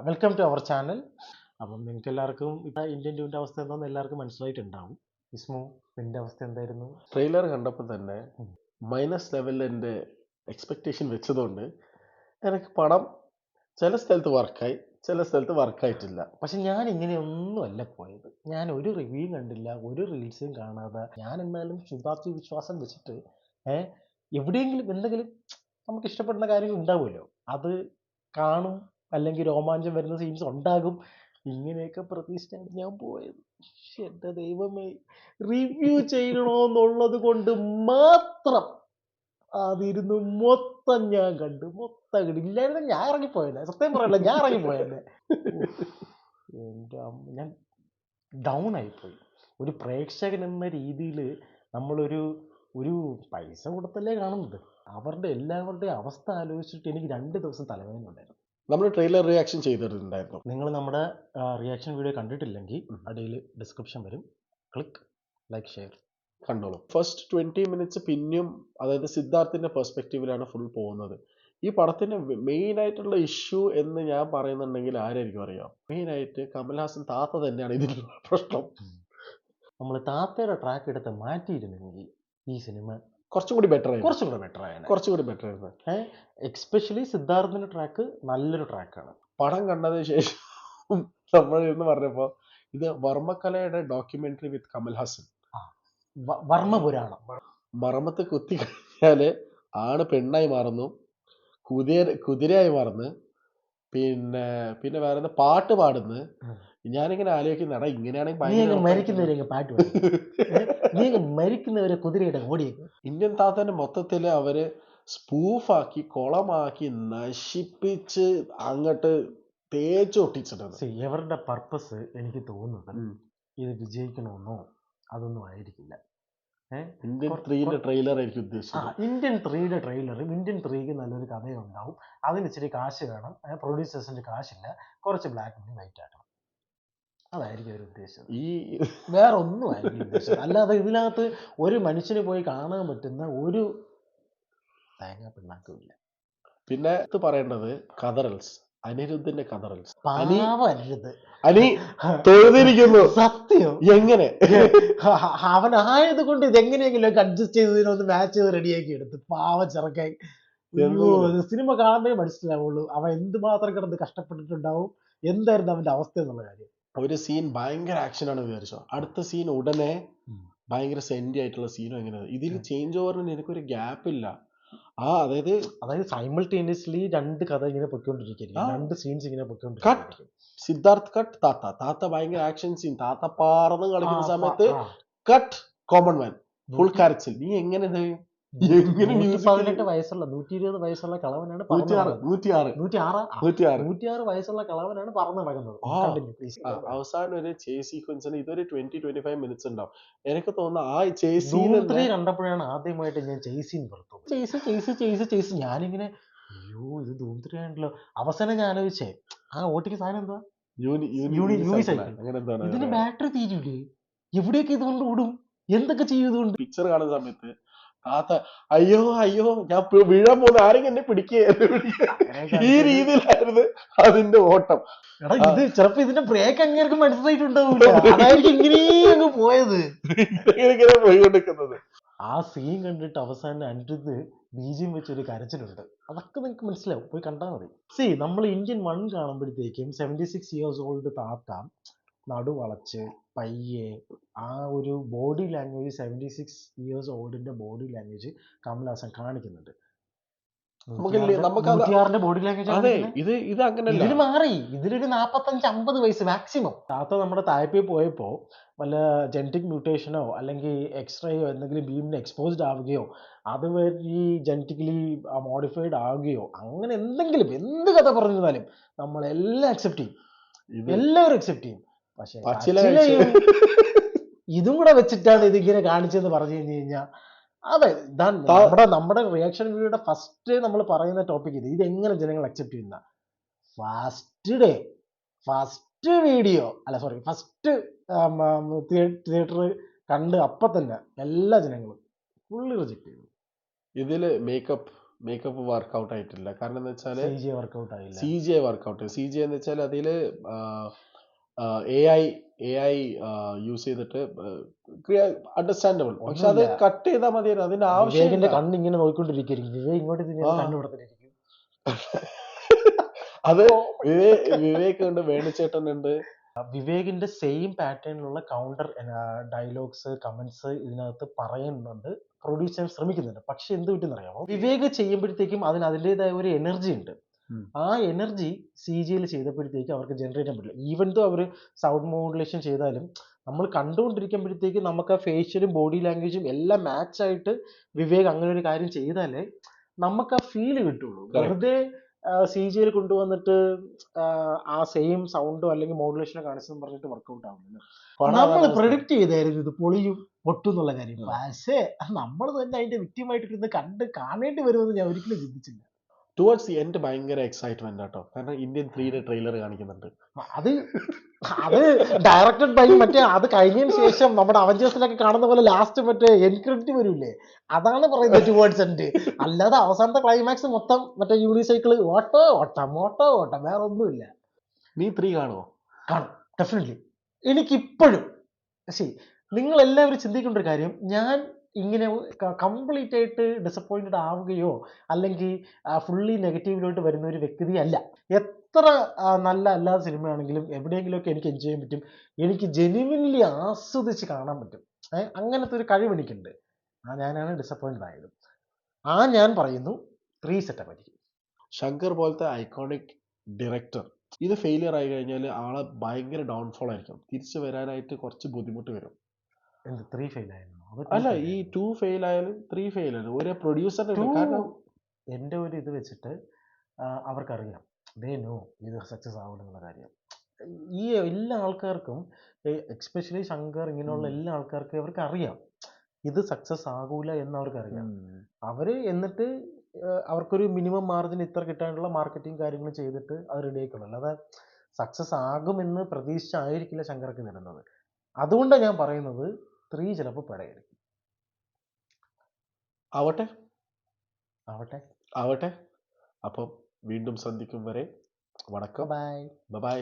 Welcome to our channel. അപ്പം നിങ്ങൾക്ക് എല്ലാവർക്കും ഇന്ത്യൻ ടീമിൻ്റെ അവസ്ഥ എന്താണെന്ന് എല്ലാവർക്കും മനസ്സിലായിട്ടുണ്ടാവും. ഇസ്മു, നിന്റെ അവസ്ഥ എന്തായിരുന്നു? ട്രെയിലർ കണ്ടപ്പോൾ തന്നെ മൈനസ് ലെവലിൽ എൻ്റെ എക്സ്പെക്റ്റേഷൻ വെച്ചതുകൊണ്ട് എനിക്ക് പടം ചില സ്ഥലത്ത് വർക്കായി, ചില സ്ഥലത്ത് വർക്കായിട്ടില്ല. പക്ഷെ ഞാൻ ഇങ്ങനെയൊന്നുമല്ല പോയത്. ഞാൻ ഒരു റിവ്യൂയും കണ്ടില്ല, ഒരു റീൽസും കാണാതെ ഞാൻ എന്നാലും ശുഭാപ്തി വിശ്വാസം വെച്ചിട്ട് എവിടെയെങ്കിലും എന്തെങ്കിലും നമുക്ക് ഇഷ്ടപ്പെടുന്ന കാര്യങ്ങൾ ഉണ്ടാവുമല്ലോ, അത് കാണും, അല്ലെങ്കിൽ രോമാഞ്ചം വരുന്ന സീൻസ് ഉണ്ടാകും, ഇങ്ങനെയൊക്കെ പ്രതീക്ഷിച്ചാണ് ഞാൻ പോയത്. എൻ്റെ ദൈവമേ, റിവ്യൂ ചെയ്യണമെന്നുള്ളത് കൊണ്ട് മാത്രം അതിരുന്ന് മൊത്തം ഞാൻ കണ്ടു. ഇല്ലായിരുന്നു ഞാൻ ഇറങ്ങിപ്പോയല്ലേ, സത്യം പറയല്ല, ഞാൻ ഇറങ്ങിപ്പോയല്ലേ. എൻ്റെ അമ്മ, ഞാൻ ഡൗൺ ആയിപ്പോയി. ഒരു പ്രേക്ഷകൻ എന്ന രീതിയിൽ നമ്മളൊരു പൈസ കൊടുത്തല്ലേ കാണുന്നത്. അവരുടെ എല്ലാവരുടെയും അവസ്ഥ ആലോചിച്ചിട്ട് എനിക്ക് 2 ദിവസം തലവേദന ഉണ്ടായിരുന്നു. നമ്മൾ ട്രെയിലർ റിയാക്ഷൻ ചെയ്തിട്ടുണ്ടായിരുന്നു. നിങ്ങൾ നമ്മുടെ റിയാക്ഷൻ വീഡിയോ കണ്ടിട്ടില്ലെങ്കിൽ അടിയിൽ ഡിസ്ക്രിപ്ഷൻ വരും, ക്ലിക്ക്, ലൈക്ക്, ഷെയർ കണ്ടോളൂ. ഫസ്റ്റ് 20 മിനിറ്റ്സ് പിന്നെയും, അതായത് സിദ്ധാർത്ഥിന്റെ പെർസ്പെക്റ്റീവിലാണ് ഫുൾ പോകുന്നത്. ഈ പടത്തിന്റെ മെയിൻ ആയിട്ടുള്ള ഇഷ്യൂ എന്ന് ഞാൻ പറയുന്നുണ്ടെങ്കിൽ ആരായിരിക്കും അറിയാം? മെയിൻ ആയിട്ട് കമൽഹാസൻ താത്ത തന്നെയാണ് ഇതിലുള്ള പ്രശ്നം. നമ്മൾ താത്തയുടെ ട്രാക്ക് എടുത്ത് മാറ്റിയിരുന്നെങ്കിൽ ഈ സിനിമ കുറച്ചുകൂടി ബെറ്റർ ആയിരുന്നു. എക്സ്പെഷ്യലി സിദ്ധാർത്ഥിന്റെ ട്രാക്ക് നല്ലൊരു ട്രാക്കാണ്. പടം കണ്ടതിന് ശേഷം നമ്മൾ എന്ന് പറഞ്ഞപ്പോൾ ഇത് വർമ്മക്കലയുടെ ഡോക്യുമെന്ററി വിത്ത് കമൽഹാസൻ. വർമ്മപുരാണം. മർമ്മത്ത് കുത്തി കഴിഞ്ഞാല് ആണ് പെണ്ണായി മാറുന്നു, കുതിരയായി മാറുന്നു, പിന്നെ വേറെ പാട്ട് പാടുന്നു. ഞാനിങ്ങനെ ആലോചിക്കുന്ന, ഇങ്ങനെയാണെങ്കിൽ മരിക്കുന്നവരെ കുതിരയുടെ ഓടിയേക്ക്. ഇന്ത്യൻ താത്തന്നെ മൊത്തത്തില് അവര് സ്പൂഫാക്കി, കുളമാക്കി, നശിപ്പിച്ച് അങ്ങോട്ട് തേച്ചൊട്ടിച്ചിട്ടുണ്ട്. ഇവരുടെ പർപ്പസ് എനിക്ക് തോന്നുന്നത് ഇത് വിജയിക്കണമെന്നോ അതൊന്നും ആയിരിക്കില്ല. ഇന്ത്യൻ 3യുടെ ട്രെയിലർ ആയിരിക്കും ഉദ്ദേശിച്ചത്. ഇന്ത്യൻ 3യുടെ ട്രെയിലറും ഇന്ത്യൻ 3ക്ക് നല്ലൊരു കഥയുണ്ടാവും. അതിന് ഇച്ചിരി കാശ് വേണം, പ്രൊഡ്യൂസേഴ്സിന്റെ കാശില്ല, കുറച്ച് ബ്ലാക്ക് മണി വൈറ്റ് ആക്കണം, അതായിരിക്കും അവർ ഉദ്ദേശിച്ചത്. വേറെ ഒന്നും ആയിരിക്കും ഉദ്ദേശിച്ചത്. അല്ലാതെ ഇതിനകത്ത് ഒരു മനുഷ്യന് പോയി കാണാൻ പറ്റുന്ന ഒരു തേങ്ങ പിണ്ണാക്കുമില്ല. പിന്നെ പറയേണ്ടത് കതറൽസ്, അനിരുദ്ധിന്റെ കതറൽസ്. അനി തൊഴുതിരിക്കുന്നു. സത്യം. എങ്ങനെ അവനായത് കൊണ്ട് ഇതെങ്ങനെയെങ്കിലും അഡ്ജസ്റ്റ് ചെയ്തതിനൊന്ന് മാച്ച് ചെയ്ത് റെഡിയാക്കി എടുത്ത് പാവ ചെറുക്കായി. സിനിമ കാണുമ്പോഴേ മനസ്സിലാവുള്ളൂ അവൻ എന്തുമാത്രം കിടന്ന് കഷ്ടപ്പെട്ടിട്ടുണ്ടാവും, എന്തായിരുന്നു അവന്റെ അവസ്ഥ എന്നുള്ള കാര്യം. ഒരു സീൻ ഭയങ്കര ആക്ഷൻ ആണ് വിചാരിച്ചോ, അടുത്ത സീൻ ഉടനെ ഭയങ്കര സെൻറ്റി ആയിട്ടുള്ള സീനും എങ്ങനെയാണ്. ഇതിൽ ചേഞ്ച് ഓവറിന് എനിക്കൊരു ഗ്യാപ്പ് ഇല്ല. അതായത് സൈമൾട്ടേനിയസ്ലി 2 കഥ ഇങ്ങനെ പൊയ്ക്കൊണ്ടിരിക്കും, 2 സീൻസ് ഇങ്ങനെ പൊയ്ക്കൊണ്ടിരിക്കും. സിദ്ധാർത്ഥ് കട്ട്, താത്ത ഭയങ്കര ആക്ഷൻ സീൻ, താത്ത പാർന്ന് കളിക്കുന്ന സമയത്ത് കട്ട് കോമൺ മാൻ ഫുൾ കരച്ചിൽ. നീ എങ്ങനെ 118 വയസ്സുള്ള 120 വയസ്സുള്ള കളവനാണ് 106 വയസ്സുള്ള കളവനാണ് പറന്ന് നടക്കുന്നത്. അവസാനം ഒരു ചേസ് സീക്വൻസിന് ഇതൊരു 20-25 മിനിറ്റ്സ് ഉണ്ടാവും. എനിക്ക് തോന്നുന്നു ആ ചേസ് സീൻ കണ്ടപ്പോഴാണ് ആദ്യമായിട്ട് ഞാൻ ചേസ് ഞാനിങ്ങനെ അയ്യോ ഇത് ധൂം 3 ആണല്ലോ. അവസാനം ഞാൻ ആലോചിച്ചേ, ആ ഓട്ടിക്ക് സാധനം എന്താ, ഇതിന് ബാറ്ററി തീരൂലേ, എവിടെയൊക്കെ ഇതുകൊണ്ട് ഓടും, എന്തൊക്കെ ചെയ്യും ഇതുകൊണ്ട്. പിക്ചർ കാണുന്ന സമയത്ത് താത്ത അയ്യോ ഞാൻ വീഴാൻ പോകുന്ന, ആരെങ്കിലും എന്നെ പിടിക്കുക, ഈ രീതിയിലായിരുന്നു അതിന്റെ ഓട്ടം. ഇത് ചിലപ്പോ ഇതിന്റെ ബ്രേക്ക് അങ്ങേർക്ക് മനസ്സിലായിട്ടുണ്ടാവില്ല, അതായിരിക്കും ഇങ്ങനെ പോയത്, ഇങ്ങനെ പോയിക്കൊണ്ടിരിക്കുന്നത്. ആ സീൻ കണ്ടിട്ട് അവസാനം അനിരുദ്ധ് ബീജിയം വെച്ചൊരു കരച്ചിലുണ്ട്, അതൊക്കെ നിങ്ങൾക്ക് മനസ്സിലാവും, പോയി കണ്ടാൽ മതി. നമ്മൾ ഇന്ത്യൻ 1 കാണുമ്പോഴത്തേക്കും 76 years old താത്ത നടുവളച്ച് പയ്യെ ആ ഒരു ബോഡി ലാംഗ്വേജ്, 76 years oldന്റെ ബോഡി ലാംഗ്വേജ് കമൽഹാസൻ കാണിക്കുന്നുണ്ട്. 106ന്റെ ബോഡി ലാംഗ്വേജ് ഇതിൽ മാറി, ഇതിലൊരു 45-50 വയസ്സ് മാക്സിമം. താത്ത നമ്മുടെ തായ്പയിൽ പോയപ്പോൾ വല്ല ജനറ്റിക് മ്യൂട്ടേഷനോ അല്ലെങ്കിൽ എക്സ്റേയോ എന്തെങ്കിലും ബീമിന് എക്സ്പോസ്ഡ് ആവുകയോ അതുവഴി ജനറ്റിക്കലി മോഡിഫൈഡ് ആവുകയോ അങ്ങനെ എന്തെങ്കിലും എന്ത് കഥ പറഞ്ഞിരുന്നാലും നമ്മളെല്ലാം അക്സെപ്റ്റ് ചെയ്യും, എല്ലാവരും അക്സെപ്റ്റ് ചെയ്യും. പക്ഷെ ഇതും കൂടെ വെച്ചിട്ടാണ് ഇതിങ്ങനെ കാണിച്ചെന്ന് പറഞ്ഞു കഴിഞ്ഞാൽ, അതെ, നമ്മുടെ റിയാക്ഷൻ വീഡിയോയുടെ ഫസ്റ്റ് നമ്മൾ പറയുന്ന ടോപ്പിക് ഇതെങ്ങനെ ജനങ്ങൾ അക്സെപ്റ്റ് ചെയ്യുന്ന. ഫസ്റ്റ് വീഡിയോ അല്ല, സോറി, ഫസ്റ്റ് തിയേറ്റർ കണ്ട് അപ്പം തന്നെ എല്ലാ ജനങ്ങളും ഫുള്ളി റിജക്ട് ചെയ്തു. ഇതില് മേക്കപ്പ് മേക്കപ്പ് വർക്കൗട്ട് ആയിട്ടില്ല. കാരണം എന്താ വെച്ചാൽ സി ജി വർക്കൗട്ട് ആയില്ല. CGI work out. CGI എന്ന് വെച്ചാൽ അതിൽ AI യൂസ് ചെയ്തിട്ട് അണ്ടർസ്റ്റാൻഡബിൾ. പക്ഷെ അത് ഒന്നുമില്ല. കട്ട് ചെയ്താൽ മതിയായിരുന്നു. അതിന്റെ ആവശ്യമില്ല. വിവേകിന്റെ കണ്ണ് ഇങ്ങനെ നോക്കിക്കൊണ്ടിരിക്കും. വിവേക് ഇങ്ങോട്ട് തിരിഞ്ഞാൽ ആ. കണ്ണുപിടത്തിലിരിക്കും. അത് വിവേക് ഉണ്ട്, വേണുചേട്ടൻ ഉണ്ട്. വിവേകിന്റെ സെയിം പാറ്റേണിലുള്ള കൗണ്ടർ ഡയലോഗ്സ് കമന്റ്സ് ഇതിനകത്ത് പറയുന്നുണ്ട്, പ്രൊഡ്യൂസ് ചെയ്യാൻ ശ്രമിക്കുന്നുണ്ട്. പക്ഷെ എന്ത് പറ്റുന്നറിയാമോ, വിവേക് ചെയ്യുമ്പോഴത്തേക്കും അതിന് അതിൻ്റെതായ ഒരു എനർജി ഉണ്ട്. ഉം. ആ എനർജി CGയിൽ ചെയ്തപ്പോഴത്തേക്ക് അവർക്ക് ജനറേറ്റ് ചെയ്യാൻ പറ്റില്ല. ഈവൻ ദോ അവർ സൗണ്ട് മോഡുലേഷൻ ചെയ്താലും നമ്മൾ കണ്ടുകൊണ്ടിരിക്കുമ്പോഴത്തേക്ക് നമുക്ക് ആ ഫേഷ്യലും ബോഡി ലാംഗ്വേജും എല്ലാം മാച്ച് ആയിട്ട് വിവേക് അങ്ങനെ ഒരു കാര്യം ചെയ്താലേ നമുക്ക് ആ ഫീല് കിട്ടുള്ളൂ. Correct. വെറുതെ CGയിൽ കൊണ്ടുവന്നിട്ട് ആ സെയിം സൗണ്ടോ അല്ലെങ്കിൽ മോഡുലേഷനോ കാണിച്ചെന്ന് പറഞ്ഞിട്ട് വർക്കൗട്ട് ആവുന്നില്ല. പടം നമ്മൾ അതാണ് അവസ്ഥ. പ്രെഡിക്റ്റ് ചെയ്തായിരുന്നു ഇത് പൊളിയും പൊട്ടും എന്നുള്ള കാര്യം. ഉം. പക്ഷേ നമ്മൾ തന്നെ അതിന്റെ വിക്ടിമായിട്ട് ഇരുന്ന് കാണേണ്ടി വരുമെന്ന് ഞാൻ ഒരിക്കലും ചിന്തിച്ചില്ല. ടുവേർഡ്സ് ദി എൻഡ് ഭയങ്കര എക്സൈറ്റ്മെന്റ് ആട്ടോ. കാരണം ഇന്ത്യൻ 3യുടെ ട്രെയിലർ കാണിക്കുന്നുണ്ട്. അത് അത് ഡയറക്റ്റഡ് ബൈ മറ്റേ അത് കഴിഞ്ഞതിന് ശേഷം നമ്മുടെ അവഞ്ചേഴ്സിലൊക്കെ കാണുന്ന പോലെ ലാസ്റ്റ് മറ്റേ എൻഡ് ക്രെഡിറ്റ് വരൂലേ, അതാണ് പറയുന്നത് ടുവേർഡ്സ് എൻഡ്. അല്ലാതെ അവസാനത്തെ ക്ലൈമാക്സ് മൊത്തം മറ്റേ യൂണിസൈക്കിള് ഓട്ടോ ഓട്ടം വേറെ ഒന്നുമില്ല. നീ 3 കാണുമോ? കാണും, ഡെഫിനറ്റ്ലി. എനിക്കിപ്പോഴും ശരി, നിങ്ങൾ എല്ലാവരും ചിന്തിക്കേണ്ട ഒരു കാര്യം, ഞാൻ ഇങ്ങനെ കംപ്ലീറ്റ് ആയിട്ട് ഡിസപ്പോയിന്റഡ് ആവുകയോ അല്ലെങ്കിൽ ഫുള്ളി നെഗറ്റീവിലോട്ട് വരുന്ന ഒരു വ്യക്തിയല്ല. എത്ര നല്ല അല്ലാത്ത സിനിമയാണെങ്കിലും എവിടെയെങ്കിലുമൊക്കെ എനിക്ക് എൻജോയ് ചെയ്യാൻ പറ്റും, എനിക്ക് ജെന്യുവിൻലി ആസ്വദിച്ച് കാണാൻ പറ്റും. അങ്ങനത്തെ ഒരു കഴിവ് എനിക്കുണ്ട്. ഞാനാണ് ഡിസപ്പോയിന്റഡ് ആയത്. ഞാൻ പറയുന്നു 3 സെറ്റപ്പ് ആയിരിക്കും. ശങ്കർ പോലത്തെ ഐക്കോണിക് ഡയറക്ടർ ഇത് ഫെയിലിയർ ആയി കഴിഞ്ഞാൽ ആളെ ഭയങ്കര ഡൗൺഫോൾ ആയിരിക്കും. തിരിച്ചു വരാനായിട്ട് കുറച്ച് ബുദ്ധിമുട്ട് വരും. എന്ത് 3 ഫെയിൽ ആയിരുന്നു? അല്ല, ഈ 2 ഫെയിൽ ആയാലും 3 ഫെയിൽ ആയാലും ഒരേ പ്രൊഡ്യൂസറിന് കാരണം എൻ്റെ ഒരു ഇത് വെച്ചിട്ട് അവർക്കറിയാം, ദേ നോ ഇത് സക്സസ് ആവില്ല എന്നുള്ള കാര്യം. ഈ എല്ലാ ആൾക്കാർക്കും, എക്സ്പെഷ്യലി ശങ്കർ ഇങ്ങനെയുള്ള എല്ലാ ആൾക്കാർക്കും അവർക്ക് അറിയാം ഇത് സക്സസ് ആകൂല എന്ന് അവർക്കറിയാം. അവർ എന്നിട്ട് അവർക്കൊരു മിനിമം മാർജിൻ ഇത്ര കിട്ടാനുള്ള മാർക്കറ്റിംഗ് കാര്യങ്ങൾ ചെയ്തിട്ട് അത് റെഡി ആയിക്കുള്ളൂ. അല്ലാതെ സക്സസ് ആകുമെന്ന് പ്രതീക്ഷിച്ചായിരിക്കില്ല ശങ്കർക്ക് വരുന്നത്. അതുകൊണ്ടാണ് ഞാൻ പറയുന്നത് 3 ചിലപ്പോൾ പെടയായിരിക്കും. ആവട്ടെ ആവട്ടെ. ആവട്ടെ. അപ്പം വീണ്ടും സന്ധിക്കും വരെ വണക്കം. ബൈ. ബൈ.